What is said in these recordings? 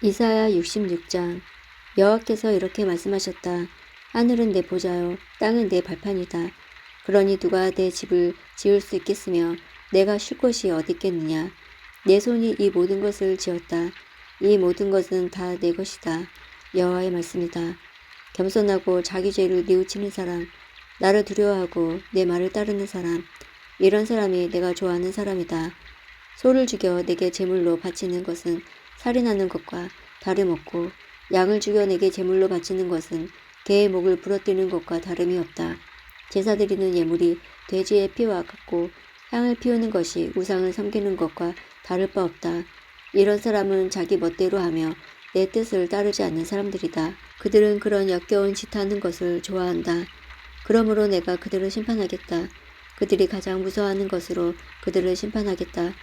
이사야 66장. 여호와께서 이렇게 말씀하셨다. 하늘은 내 보좌요 땅은 내 발판이다. 그러니 누가 내 집을 지을 수 있겠으며 내가 쉴 곳이 어디 있겠느냐. 내 손이 이 모든 것을 지었다. 이 모든 것은 다 내 것이다. 여호와의 말씀이다. 겸손하고 자기 죄를 뉘우치는 사람, 나를 두려워하고 내 말을 따르는 사람, 이런 사람이 내가 좋아하는 사람이다. 소를 죽여 내게 제물로 바치는 것은 살인하는 것과 다름없고, 양을 죽여 내게 제물로 바치는 것은 개의 목을 부러뜨리는 것과 다름이 없다. 제사 드리는 예물이 돼지의 피와 같고, 향을 피우는 것이 우상을 섬기는 것과 다를 바 없다. 이런 사람은 자기 멋대로 하며 내 뜻을 따르지 않는 사람들이다. 그들은 그런 역겨운 짓 하는 것을 좋아한다. 그러므로 내가 그들을 심판하겠다. 그들이 가장 무서워하는 것으로 그들을 심판하겠다.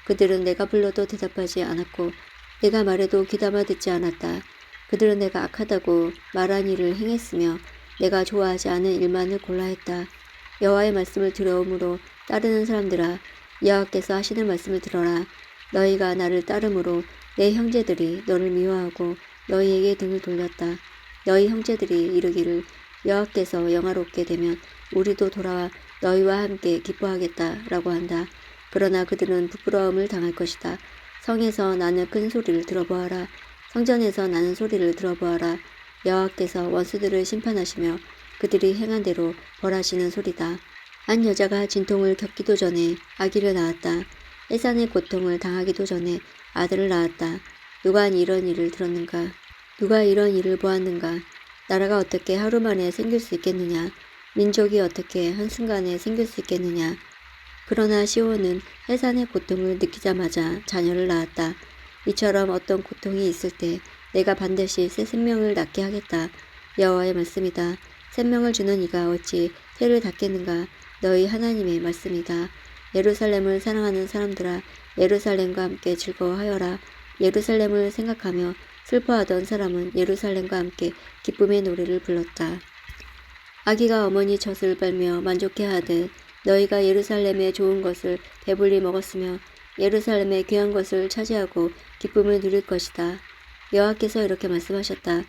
그들은 내가 불러도 대답하지 않았고 내가 말해도 귀담아 듣지 않았다. 그들은 내가 악하다고 말한 일을 행했으며 내가 좋아하지 않은 일만을 골라 했다. 여호와의 말씀을 들어오므로 따르는 사람들아, 여호와께서 하시는 말씀을 들어라. 너희가 나를 따름으로 내 형제들이 너를 미워하고 너희에게 등을 돌렸다. 너희 형제들이 이르기를 여호와께서 영화롭게 되면 우리도 돌아와 너희와 함께 기뻐하겠다라고 한다. 그러나 그들은 부끄러움을 당할 것이다. 성에서 나는 큰 소리를 들어보아라. 성전에서 나는 소리를 들어보아라. 여호와께서 원수들을 심판하시며 그들이 행한 대로 벌하시는 소리다. 한 여자가 진통을 겪기도 전에 아기를 낳았다. 해산의 고통을 당하기도 전에 아들을 낳았다. 누가 이런 일을 들었는가? 누가 이런 일을 보았는가? 나라가 어떻게 하루 만에 생길 수 있겠느냐? 민족이 어떻게 한순간에 생길 수 있겠느냐? 그러나 시온은 해산의 고통을 느끼자마자 자녀를 낳았다. 이처럼 어떤 고통이 있을 때 내가 반드시 새 생명을 낳게 하겠다. 여호와의 말씀이다. 생명을 주는 이가 어찌 새를 닫겠는가? 너희 하나님의 말씀이다. 예루살렘을 사랑하는 사람들아, 예루살렘과 함께 즐거워하여라. 예루살렘을 생각하며 슬퍼하던 사람은 예루살렘과 함께 기쁨의 노래를 불렀다. 아기가 어머니 젖을 빨며 만족해하듯 너희가 예루살렘의 좋은 것을 배불리 먹었으며 예루살렘의 귀한 것을 차지하고 기쁨을 누릴 것이다. 여호와께서 이렇게 말씀하셨다.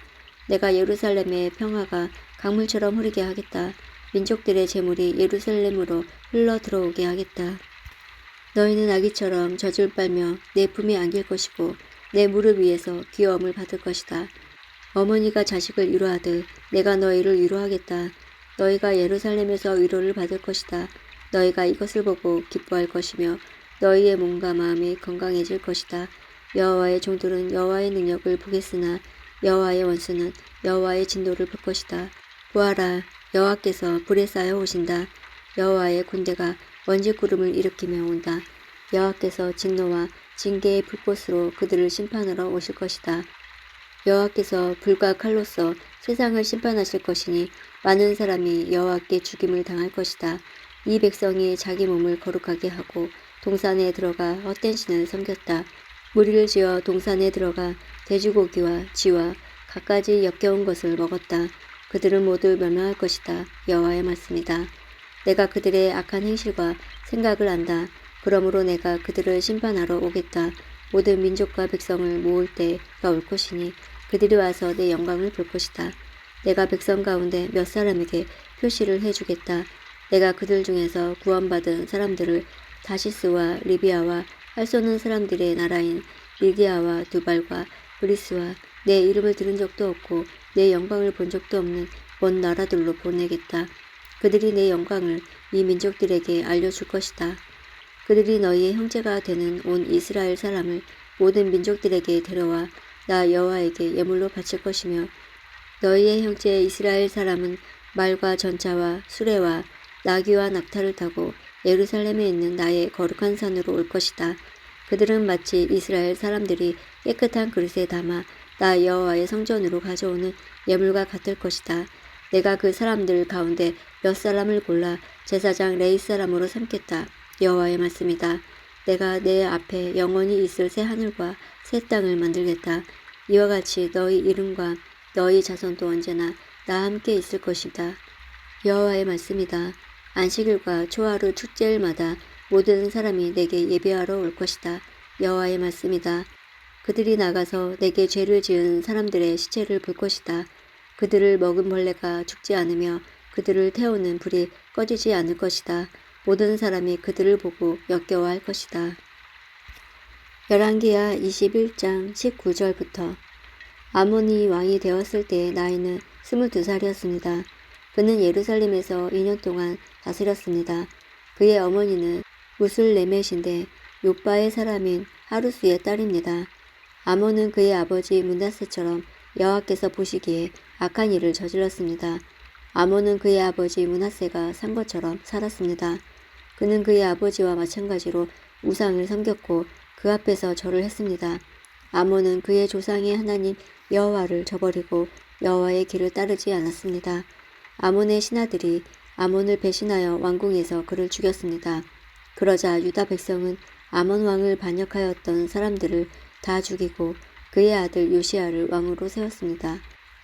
내가 예루살렘의 평화가 강물처럼 흐르게 하겠다. 민족들의 재물이 예루살렘으로 흘러 들어오게 하겠다. 너희는 아기처럼 젖을 빨며 내 품에 안길 것이고 내 무릎 위에서 귀여움을 받을 것이다. 어머니가 자식을 위로하듯 내가 너희를 위로하겠다. 너희가 예루살렘에서 위로를 받을 것이다. 너희가 이것을 보고 기뻐할 것이며 너희의 몸과 마음이 건강해질 것이다. 여호와의 종들은 여호와의 능력을 보겠으나 여호와의 원수는 여호와의 진노를 볼 것이다. 보아라, 여호와께서 불에 쌓여 오신다. 여호와의 군대가 먼지 구름을 일으키며 온다. 여호와께서 진노와 징계의 불꽃으로 그들을 심판하러 오실 것이다. 여호와께서 불과 칼로서 세상을 심판하실 것이니 많은 사람이 여호와께 죽임을 당할 것이다. 이 백성이 자기 몸을 거룩하게 하고 동산에 들어가 헛된 신을 섬겼다. 무리를 지어 동산에 들어가 돼지고기와 쥐와 갖가지 역겨운 것을 먹었다. 그들은 모두 멸망할 것이다. 여호와의 말씀이다. 내가 그들의 악한 행실과 생각을 안다. 그러므로 내가 그들을 심판하러 오겠다. 모든 민족과 백성을 모을 때가 올 것이니 그들이 와서 내 영광을 볼 것이다. 내가 백성 가운데 몇 사람에게 표시를 해주겠다. 내가 그들 중에서 구원받은 사람들을 다시스와 리비아와 할 수 없는 사람들의 나라인 리디아와 두발과 그리스와 내 이름을 들은 적도 없고 내 영광을 본 적도 없는 먼 나라들로 보내겠다. 그들이 내 영광을 이 민족들에게 알려줄 것이다. 그들이 너희의 형제가 되는 온 이스라엘 사람을 모든 민족들에게 데려와 나 여호와에게 예물로 바칠 것이며 너희의 형제 이스라엘 사람은 말과 전차와 수레와 나귀와 낙타를 타고 예루살렘에 있는 나의 거룩한 산으로 올 것이다. 그들은 마치 이스라엘 사람들이 깨끗한 그릇에 담아 나 여호와의 성전으로 가져오는 예물과 같을 것이다. 내가 그 사람들 가운데 몇 사람을 골라 제사장 레위 사람으로 삼겠다. 여호와의 말씀이다. 내가 내 앞에 영원히 있을 새 하늘과 새 땅을 만들겠다. 이와 같이 너희 이름과 너희 자손도 언제나 나와 함께 있을 것이다. 여호와의 말씀이다. 안식일과 초하루 축제일마다 모든 사람이 내게 예배하러 올 것이다. 여호와의 말씀이다. 그들이 나가서 내게 죄를 지은 사람들의 시체를 볼 것이다. 그들을 먹은 벌레가 죽지 않으며 그들을 태우는 불이 꺼지지 않을 것이다. 모든 사람이 그들을 보고 역겨워할 것이다. 열왕기하 21장 19절부터 아몬이 왕이 되었을 때 나이는 22살이었습니다. 그는 예루살렘에서 2년 동안 다스렸습니다. 그의 어머니는 무슬레멧인데 욥바의 사람인 하루스의 딸입니다. 아몬은 그의 아버지 므낫세처럼 여호와께서 보시기에 악한 일을 저질렀습니다. 아몬은 그의 아버지 므낫세가 산 것처럼 살았습니다. 그는 그의 아버지와 마찬가지로 우상을 섬겼고 그 앞에서 절을 했습니다. 아몬은 그의 조상의 하나님 여호와를 저버리고 여호와의 길을 따르지 않았습니다. 아몬의 신하들이 아몬을 배신하여 왕궁에서 그를 죽였습니다. 그러자 유다 백성은 아몬 왕을 반역하였던 사람들을 다 죽이고 그의 아들 요시야를 왕으로 세웠습니다.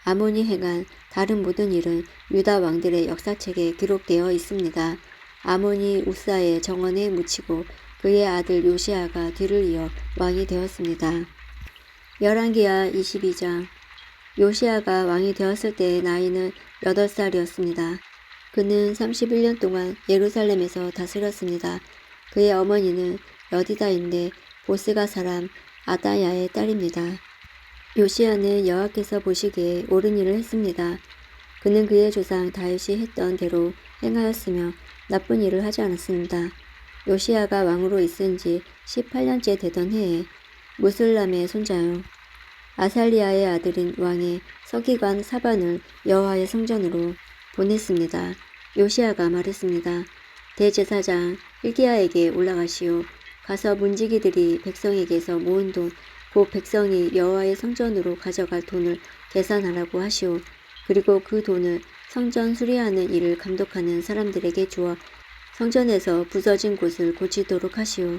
아몬이 행한 다른 모든 일은 유다 왕들의 역사책에 기록되어 있습니다. 아몬이 우사의 정원에 묻히고 그의 아들 요시야가 뒤를 이어 왕이 되었습니다. 열왕기하 22장 요시야가 왕이 되었을 때의 나이는 8살이었습니다. 그는 31년 동안 예루살렘에서 다스렸습니다. 그의 어머니는 여디다인데 보스가 사람 아다야의 딸입니다. 요시야는 여호와께서 보시기에 옳은 일을 했습니다. 그는 그의 조상 다윗이 했던 대로 행하였으며 나쁜 일을 하지 않았습니다. 요시야가 왕으로 있은 지 18년째 되던 해에 무슬람의 손자요 아살리아의 아들인 왕의 서기관 사반을 여호와의 성전으로 보냈습니다. 요시야가 말했습니다. 대제사장 hil기야에게 올라가시오. 가서 문지기들이 백성에게서 모은 돈, 곧 백성이 여호와의 성전으로 가져갈 돈을 계산하라고 하시오. 그리고 그 돈을 성전 수리하는 일을 감독하는 사람들에게 주어 성전에서 부서진 곳을 고치도록 하시오.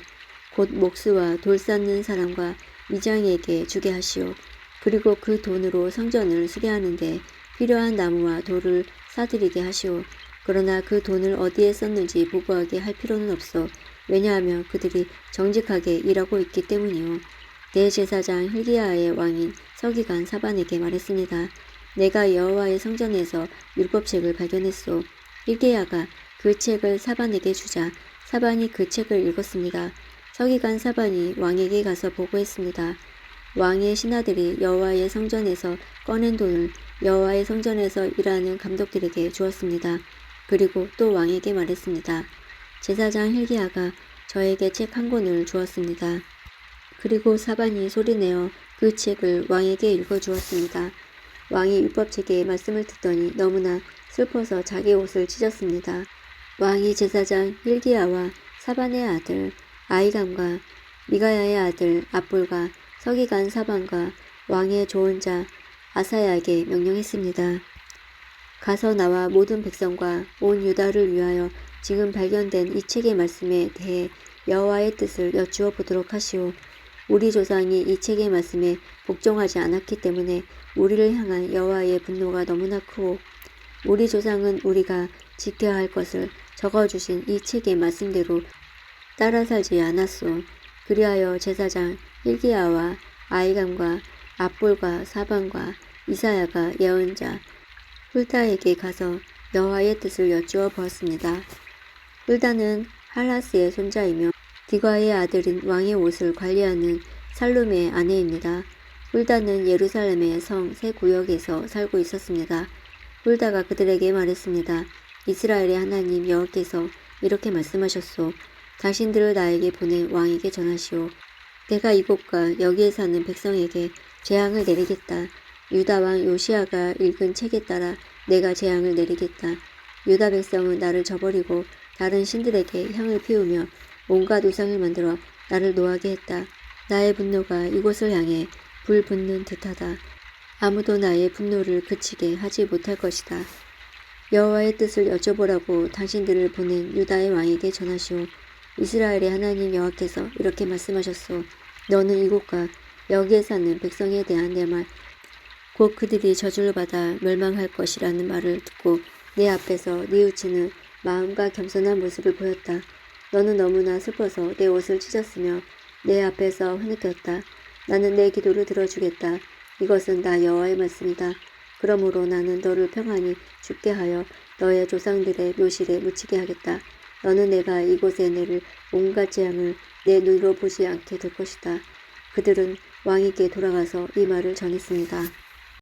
곧 목수와 돌 쌓는 사람과 이장에게 주게 하시오. 그리고 그 돈으로 성전을 수리하는 데 필요한 나무와 돌을 사들이게 하시오. 그러나 그 돈을 어디에 썼는지 보고하게 할 필요는 없어. 왜냐하면 그들이 정직하게 일하고 있기 때문이요. 대제사장 hil기야의 왕인 서기관 사반에게 말했습니다. 내가 여호와의 성전에서 율법책을 발견했소. hil기야가 그 책을 사반에게 주자 사반이 그 책을 읽었습니다. 서기관 사반이 왕에게 가서 보고했습니다. 왕의 신하들이 여호와의 성전에서 꺼낸 돈을 여호와의 성전에서 일하는 감독들에게 주었습니다. 그리고 또 왕에게 말했습니다. 제사장 hil기야가 저에게 책 한 권을 주었습니다. 그리고 사반이 소리내어 그 책을 왕에게 읽어주었습니다. 왕이 율법책의 말씀을 듣더니 너무나 슬퍼서 자기 옷을 찢었습니다. 왕이 제사장 hil기야와 사반의 아들 아히감과 미가야의 아들 압볼과 서기관 사반과 왕의 조언자 아사야에게 명령했습니다. 가서 나와 모든 백성과 온 유다를 위하여 지금 발견된 이 책의 말씀에 대해 여호와의 뜻을 여쭈어 보도록 하시오. 우리 조상이 이 책의 말씀에 복종하지 않았기 때문에 우리를 향한 여호와의 분노가 너무나 크고 우리 조상은 우리가 지켜야 할 것을 적어주신 이 책의 말씀대로 따라 살지 않았소. 그리하여 제사장 hil기야와 아히감과 압볼과 사반과 이사야가 예언자 훌다에게 가서 여호와의 뜻을 여쭈어 보았습니다. 훌다는 할라스의 손자이며 디과의 아들인 왕의 옷을 관리하는 살룸의 아내입니다. 훌다는 예루살렘의 성 세 구역에서 살고 있었습니다. 훌다가 그들에게 말했습니다. 이스라엘의 하나님 여호와께서 이렇게 말씀하셨소. 당신들을 나에게 보낸 왕에게 전하시오. 내가 이곳과 여기에 사는 백성에게 재앙을 내리겠다. 유다 왕 요시야가 읽은 책에 따라 내가 재앙을 내리겠다. 유다 백성은 나를 저버리고 다른 신들에게 향을 피우며 온갖 우상을 만들어 나를 노하게 했다. 나의 분노가 이곳을 향해 불 붙는 듯하다. 아무도 나의 분노를 그치게 하지 못할 것이다. 여호와의 뜻을 여쭤보라고 당신들을 보낸 유다의 왕에게 전하시오. 이스라엘의 하나님 여호와께서 이렇게 말씀하셨소. 너는 이곳과 여기에 사는 백성에 대한 내 말, 곧 그들이 저주를 받아 멸망할 것이라는 말을 듣고 내 앞에서 뉘우치는 마음과 겸손한 모습을 보였다. 너는 너무나 슬퍼서 내 옷을 찢었으며 내 앞에서 흐느꼈다. 나는 내 기도를 들어주겠다. 이것은 나 여호와의 말씀이다. 그러므로 나는 너를 평안히 죽게 하여 너의 조상들의 묘실에 묻히게 하겠다. 너는 내가 이곳에 내릴 온갖 재앙을 내 눈으로 보지 않게 될 것이다. 그들은 왕에게 돌아가서 이 말을 전했습니다.